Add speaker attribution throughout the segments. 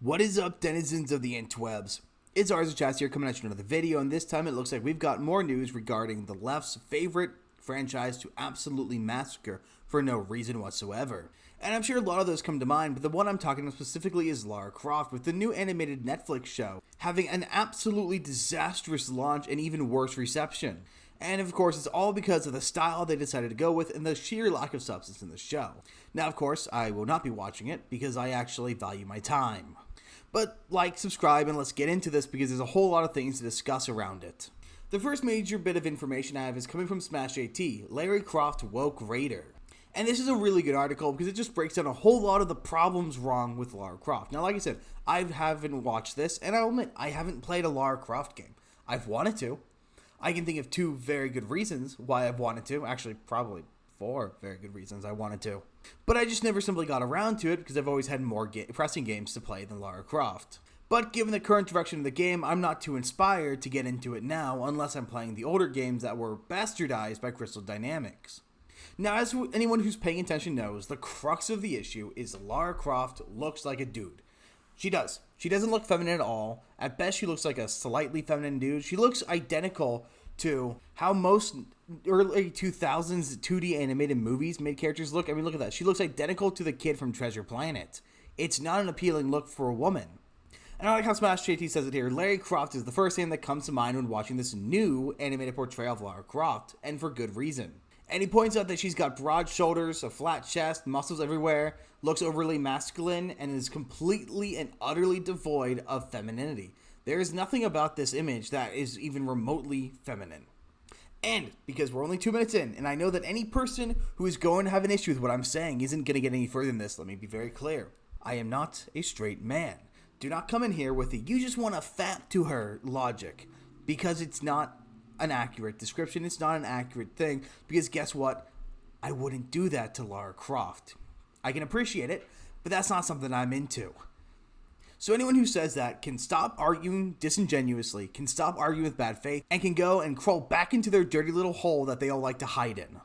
Speaker 1: What is up, denizens of the interwebs? It's Chas here coming at you with another video, and this time it looks like we've got more news regarding the left's favorite franchise to absolutely massacre for no reason whatsoever. And I'm sure a lot of those come to mind, but the one I'm talking about specifically is Lara Croft, with the new animated Netflix show having an absolutely disastrous launch and even worse reception. And of course, it's all because of the style they decided to go with and the sheer lack of substance in the show. Now, of course, I will not be watching it because I actually value my time. But like, subscribe, and let's get into this because there's a whole lot of things to discuss around it. The first major bit of information I have is coming from Smash AT, Larry Croft woke Raider. And this is a really good article because it just breaks down a whole lot of the problems wrong with Lara Croft. Now, like I said, I haven't watched this, and I'll admit, I haven't played a Lara Croft game. I've wanted to. I can think of two very good reasons why I've wanted to. Actually, probably four very good reasons I wanted to. But I just never simply got around to it because I've always had more pressing games to play than Lara Croft. But given the current direction of the game, I'm not too inspired to get into it now unless I'm playing the older games that were bastardized by Crystal Dynamics. Now, as anyone who's paying attention knows, the crux of the issue is Lara Croft looks like a dude. She does. She doesn't look feminine at all. At best, she looks like a slightly feminine dude. She looks identical to how most early 2000s 2D animated movies made characters look. I mean, look at that. She looks identical to the kid from Treasure Planet. It's not an appealing look for a woman. And I like how Smash JT says it here. Larry Croft is the first name that comes to mind when watching this new animated portrayal of Lara Croft, and for good reason. And he points out that she's got broad shoulders, a flat chest, muscles everywhere, looks overly masculine, and is completely and utterly devoid of femininity. There is nothing about this image that is even remotely feminine. And because we're only 2 minutes in, and I know that any person who is going to have an issue with what I'm saying isn't going to get any further than this, let me be very clear. I am not a straight man. Do not come in here with the "you just want to fap to her" logic, because it's not an accurate description. It's not an accurate thing, because guess what? I wouldn't do that to Lara Croft. I can appreciate it, but that's not something I'm into. So anyone who says that can stop arguing disingenuously, can stop arguing with bad faith, and can go and crawl back into their dirty little hole that they all like to hide in.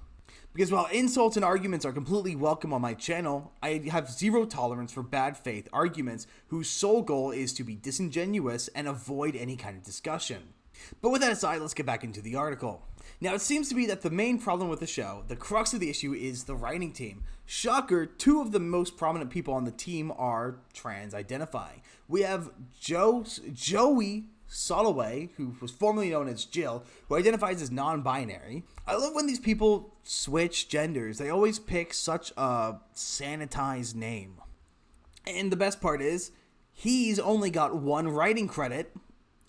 Speaker 1: Because while insults and arguments are completely welcome on my channel, I have zero tolerance for bad faith arguments whose sole goal is to be disingenuous and avoid any kind of discussion. But with that aside, let's get back into the article. Now, it seems to be that the main problem with the show, the crux of the issue, is the writing team. Shocker, two of the most prominent people on the team are trans-identifying. We have Joey Soloway, who was formerly known as Jill, who identifies as non-binary. I love when these people switch genders. They always pick such a sanitized name. And the best part is, he's only got one writing credit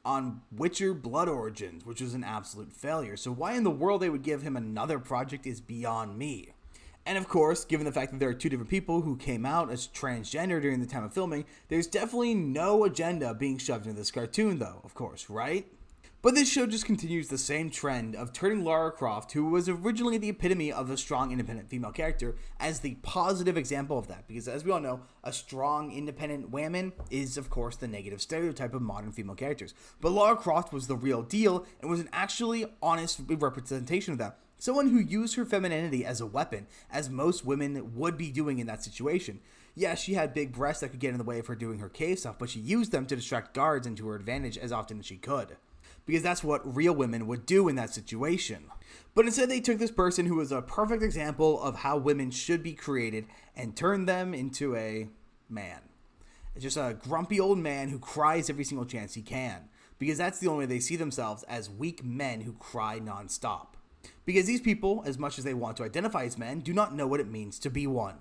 Speaker 1: on Witcher Blood Origins, which was an absolute failure. So why in the world they would give him another project is beyond me. And of course, given the fact that there are two different people who came out as transgender during the time of filming, there's definitely no agenda being shoved into this cartoon though, of course, right? But this show just continues the same trend of turning Lara Croft, who was originally the epitome of a strong, independent female character, as the positive example of that. Because as we all know, a strong, independent woman is, of course, the negative stereotype of modern female characters. But Lara Croft was the real deal and was an actually honest representation of that. Someone who used her femininity as a weapon, as most women would be doing in that situation. Yes, she had big breasts that could get in the way of her doing her cave stuff, but she used them to distract guards and to her advantage as often as she could. Because that's what real women would do in that situation. But instead they took this person who was a perfect example of how women should be created and turned them into a man. It's just a grumpy old man who cries every single chance he can. Because that's the only way they see themselves, as weak men who cry nonstop. Because these people, as much as they want to identify as men, do not know what it means to be one.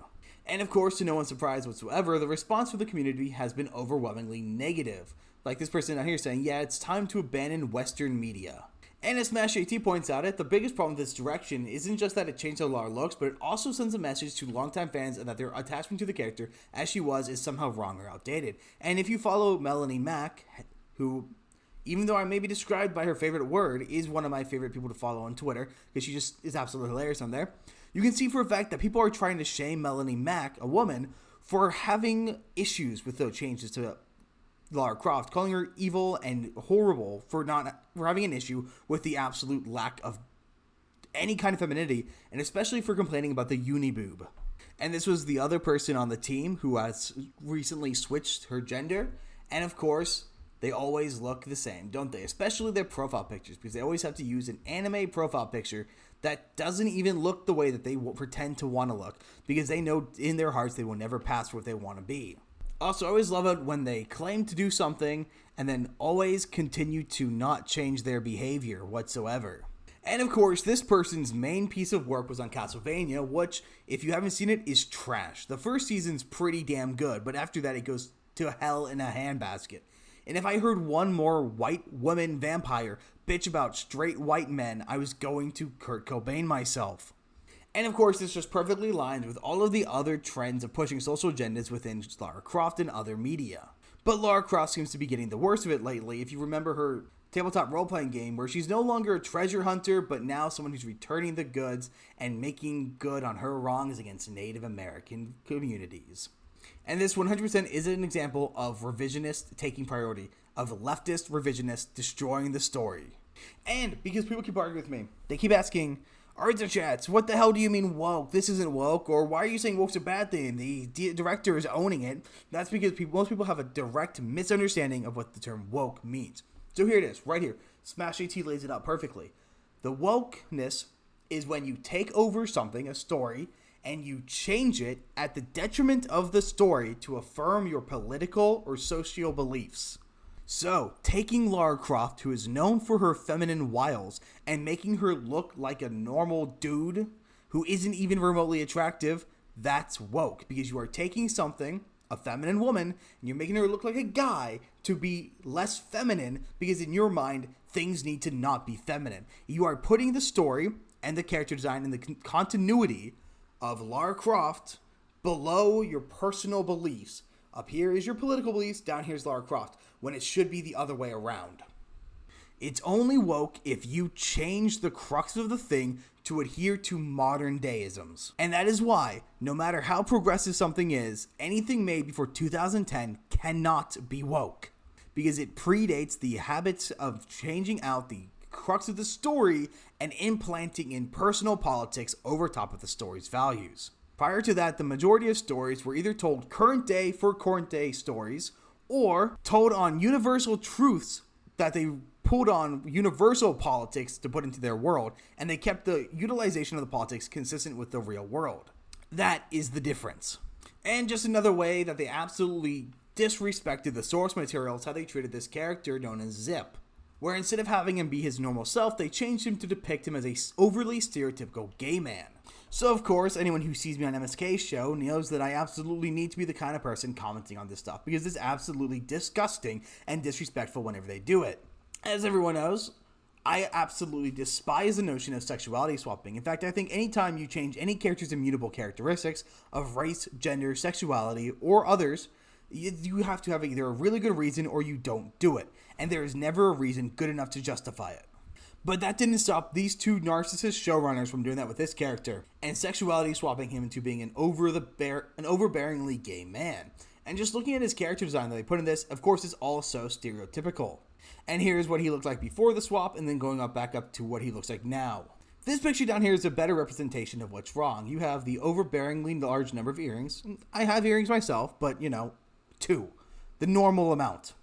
Speaker 1: And of course, to no one's surprise whatsoever, the response from the community has been overwhelmingly negative. Like this person out here saying, yeah, it's time to abandon Western media. And as Smash AT points out, the biggest problem with this direction isn't just that it changed how Lara looks, but it also sends a message to longtime fans that their attachment to the character as she was is somehow wrong or outdated. And if you follow Melanie Mack, who, even though I may be described by her favorite word, is one of my favorite people to follow on Twitter, because she just is absolutely hilarious on there, you can see for a fact that people are trying to shame Melanie Mack, a woman, for having issues with the changes to Lara Croft, calling her evil and horrible for having an issue with the absolute lack of any kind of femininity, and especially for complaining about the uni boob. And this was the other person on the team who has recently switched her gender. And of course, they always look the same, don't they? Especially their profile pictures, because they always have to use an anime profile picture that doesn't even look the way that they pretend to want to look, because they know in their hearts they will never pass for what they want to be. Also, I always love it when they claim to do something and then always continue to not change their behavior whatsoever. And of course, this person's main piece of work was on Castlevania, which, if you haven't seen it, is trash. The first season's pretty damn good, but after that it goes to hell in a handbasket. And if I heard one more white woman vampire bitch about straight white men, I was going to Kurt Cobain myself. And of course, this just perfectly aligns with all of the other trends of pushing social agendas within Lara Croft and other media. But Lara Croft seems to be getting the worst of it lately. If you remember her tabletop role-playing game, where she's no longer a treasure hunter, but now someone who's returning the goods and making good on her wrongs against Native American communities. And this 100% is an example of revisionist taking priority, of leftist revisionists destroying the story. And because people keep arguing with me, they keep asking, Arthur Chats, what the hell do you mean woke? This isn't woke. Or why are you saying woke's a bad thing? The director is owning it. That's because most people have a direct misunderstanding of what the term woke means. So here it is, right here. Smash AT lays it out perfectly. The wokeness is when you take over something, a story, and you change it at the detriment of the story to affirm your political or social beliefs. So, taking Lara Croft, who is known for her feminine wiles, and making her look like a normal dude who isn't even remotely attractive, that's woke. Because you are taking something, a feminine woman, and you're making her look like a guy to be less feminine, because in your mind, things need to not be feminine. You are putting the story and the character design and the continuity of Lara Croft below your personal beliefs. Up here is your political beliefs, down here is Lara Croft, when it should be the other way around. It's only woke if you change the crux of the thing to adhere to modern deisms. And that is why, no matter how progressive something is, anything made before 2010 cannot be woke. Because it predates the habits of changing out the crux of the story and implanting in personal politics over top of the story's values. Prior to that, the majority of stories were either told current day for current day stories, or told on universal truths that they pulled on universal politics to put into their world, and they kept the utilization of the politics consistent with the real world. That is the difference. And just another way that they absolutely disrespected the source material is how they treated this character known as Zip, where instead of having him be his normal self, they changed him to depict him as a overly stereotypical gay man. So of course, anyone who sees me on MSK's show knows that I absolutely need to be the kind of person commenting on this stuff, because it's absolutely disgusting and disrespectful whenever they do it. As everyone knows, I absolutely despise the notion of sexuality swapping. In fact, I think anytime you change any character's immutable characteristics of race, gender, sexuality, or others, you have to have either a really good reason or you don't do it. And there is never a reason good enough to justify it. But that didn't stop these two narcissist showrunners from doing that with this character, and sexuality swapping him into being an overbearingly gay man. And just looking at his character design that they put in this, of course, is also stereotypical. And here's what he looked like before the swap, and then going back up to what he looks like now. This picture down here is a better representation of what's wrong. You have the overbearingly large number of earrings. I have earrings myself, but, 2. The normal amount.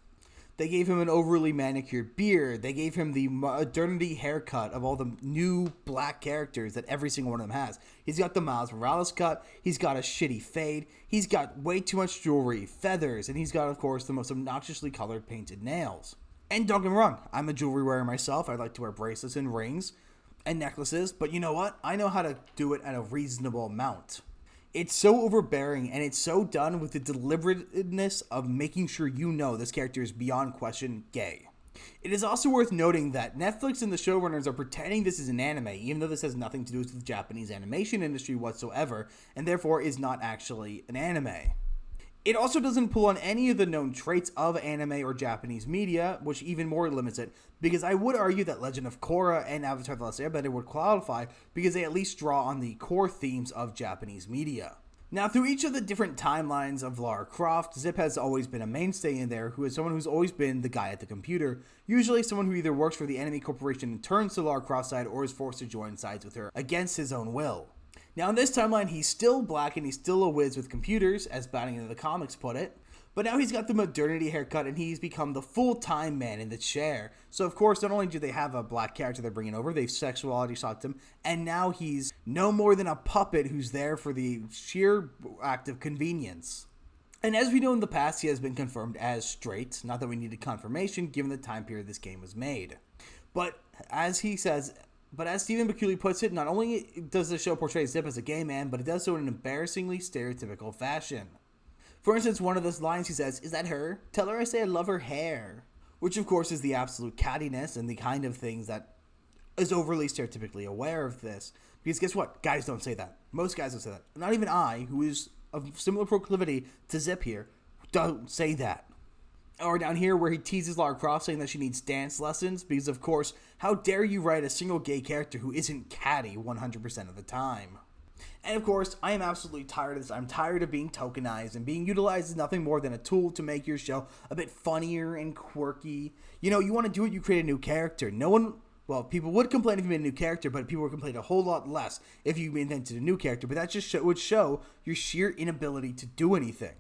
Speaker 1: They gave him an overly manicured beard. They gave him the modernity haircut of all the new black characters that every single one of them has. He's got the Miles Morales cut. He's got a shitty fade. He's got way too much jewelry, feathers, and he's got, of course, the most obnoxiously colored painted nails. And don't get me wrong, I'm a jewelry wearer myself. I like to wear bracelets and rings and necklaces, but you know what? I know how to do it at a reasonable amount. It's so overbearing, and it's so done with the deliberateness of making sure you know this character is beyond question gay. It is also worth noting that Netflix and the showrunners are pretending this is an anime, even though this has nothing to do with the Japanese animation industry whatsoever, and therefore is not actually an anime. It also doesn't pull on any of the known traits of anime or Japanese media, which even more limits it, because I would argue that Legend of Korra and Avatar: The Last Airbender would qualify because they at least draw on the core themes of Japanese media. Now, through each of the different timelines of Lara Croft, Zip has always been a mainstay in there, who is someone who's always been the guy at the computer, usually someone who either works for the enemy corporation and turns to Lara Croft's side or is forced to join sides with her against his own will. Now in this timeline, he's still black and he's still a whiz with computers, as Batting into the Comics put it. But now he's got the modernity haircut and he's become the full-time man in the chair. So of course, not only do they have a black character they're bringing over, they've sexuality shocked him, and now he's no more than a puppet who's there for the sheer act of convenience. And as we know in the past, he has been confirmed as straight. Not that we needed confirmation given the time period this game was made. But as he says, as Stephen McCulley puts it, not only does the show portray Zip as a gay man, but it does so in an embarrassingly stereotypical fashion. For instance, one of those lines he says, "Is that her? Tell her I say I love her hair." Which of course is the absolute cattiness and the kind of things that is overly stereotypically aware of this. Because guess what? Guys don't say that. Most guys don't say that. Not even I, who is of similar proclivity to Zip here, don't say that. Or down here where he teases Lara Croft saying that she needs dance lessons, because of course, how dare you write a single gay character who isn't catty 100% of the time. And of course, I am absolutely tired of this. I'm tired of being tokenized and being utilized as nothing more than a tool to make your show a bit funnier and quirky. You know, you want to do it, you create a new character. People would complain if you made a new character, but people would complain a whole lot less if you invented a new character. But that just would show your sheer inability to do anything.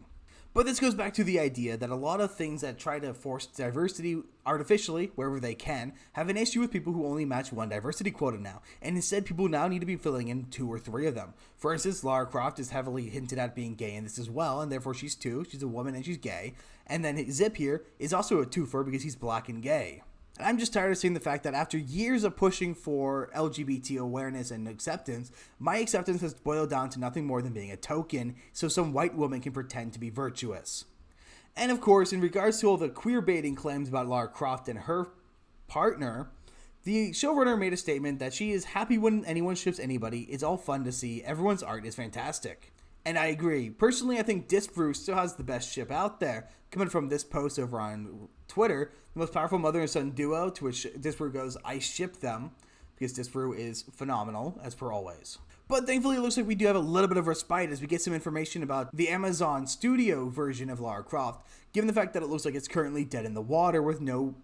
Speaker 1: But this goes back to the idea that a lot of things that try to force diversity artificially, wherever they can, have an issue with people who only match one diversity quota now. And instead, people now need to be filling in 2 or 3 of them. For instance, Lara Croft is heavily hinted at being gay in this as well, and therefore she's 2. She's a woman and she's gay. And then Zip here is also a twofer because he's black and gay. And I'm just tired of seeing the fact that after years of pushing for LGBT awareness and acceptance, my acceptance has boiled down to nothing more than being a token so some white woman can pretend to be virtuous. And of course, in regards to all the queer baiting claims about Lara Croft and her partner, the showrunner made a statement that she is happy when anyone ships anybody. It's all fun to see. Everyone's art is fantastic. And I agree. Personally, I think Disbrew still has the best ship out there. Coming from this post over on Twitter, the most powerful mother and son duo, to which Disbrew goes, "I ship them," because Disbrew is phenomenal, as per always. But thankfully, it looks like we do have a little bit of respite as we get some information about the Amazon Studio version of Lara Croft, given the fact that it looks like it's currently dead in the water with no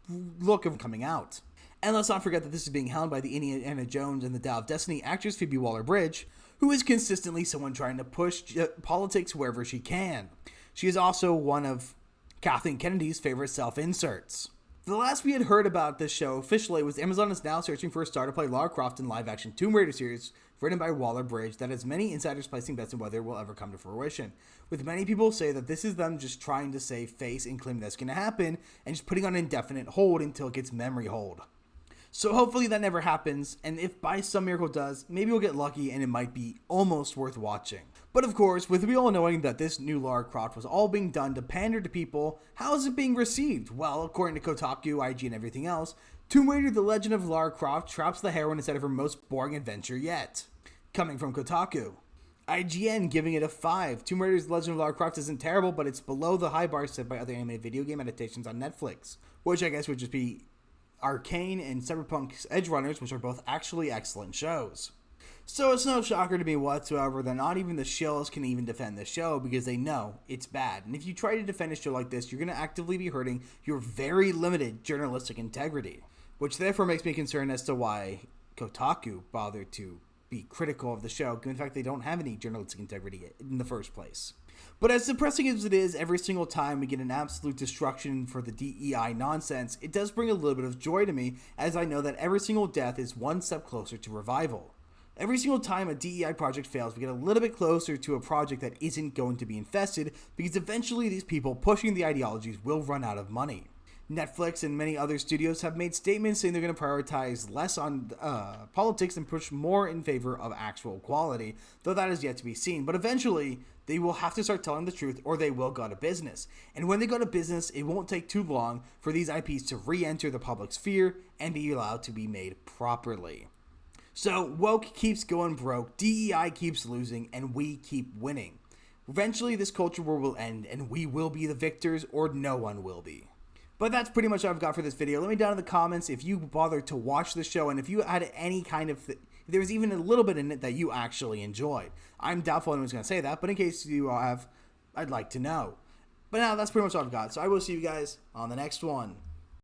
Speaker 1: look of coming out. And let's not forget that this is being helmed by the Indiana Jones and the Dial of Destiny actress Phoebe Waller-Bridge, who is consistently someone trying to push politics wherever she can. She is also one of Kathleen Kennedy's favorite self-inserts. The last we had heard about this show officially was Amazon is now searching for a star to play Lara Croft in live-action Tomb Raider series written by Waller-Bridge that has many insiders placing bets on whether it will ever come to fruition, with many people say that this is them just trying to save face and claim that's going to happen and just putting on indefinite hold until it gets memory hold. So hopefully that never happens, and if by some miracle it does, maybe we'll get lucky and it might be almost worth watching. But of course, with we all knowing that this new Lara Croft was all being done to pander to people, how is it being received? Well, according to Kotaku, IG, and everything else, Tomb Raider The Legend of Lara Croft traps the heroine instead of her most boring adventure yet. Coming from Kotaku. IGN giving it a 5. Tomb Raider's The Legend of Lara Croft isn't terrible, but it's below the high bar set by other animated video game adaptations on Netflix, which I guess would just be Arcane and Cyberpunk's Edge Runners, which are both actually excellent shows. So it's no shocker to me whatsoever that not even the shills can even defend the show because they know it's bad. And if you try to defend a show like this, you're going to actively be hurting your very limited journalistic integrity, which therefore makes me concerned as to why Kotaku bothered to be critical of the show, given the fact they don't have any journalistic integrity in the first place. But as depressing as it is, every single time we get an absolute destruction for the DEI nonsense, it does bring a little bit of joy to me, as I know that every single death is one step closer to revival. Every single time a DEI project fails, we get a little bit closer to a project that isn't going to be infested, because eventually these people pushing the ideologies will run out of money. Netflix and many other studios have made statements saying they're going to prioritize less on politics and push more in favor of actual quality, though that is yet to be seen. But eventually, they will have to start telling the truth or they will go out of business. And when they go to business, it won't take too long for these IPs to re-enter the public sphere and be allowed to be made properly. So, woke keeps going broke, DEI keeps losing, and we keep winning. Eventually, this culture war will end, and we will be the victors, or no one will be. But that's pretty much what I've got for this video. Let me down in the comments if you bothered to watch the show, and if you had any kind of, if there was even a little bit in it that you actually enjoyed. I'm doubtful anyone's going to say that, but in case you have, I'd like to know. But now, that's pretty much all I've got, so I will see you guys on the next one.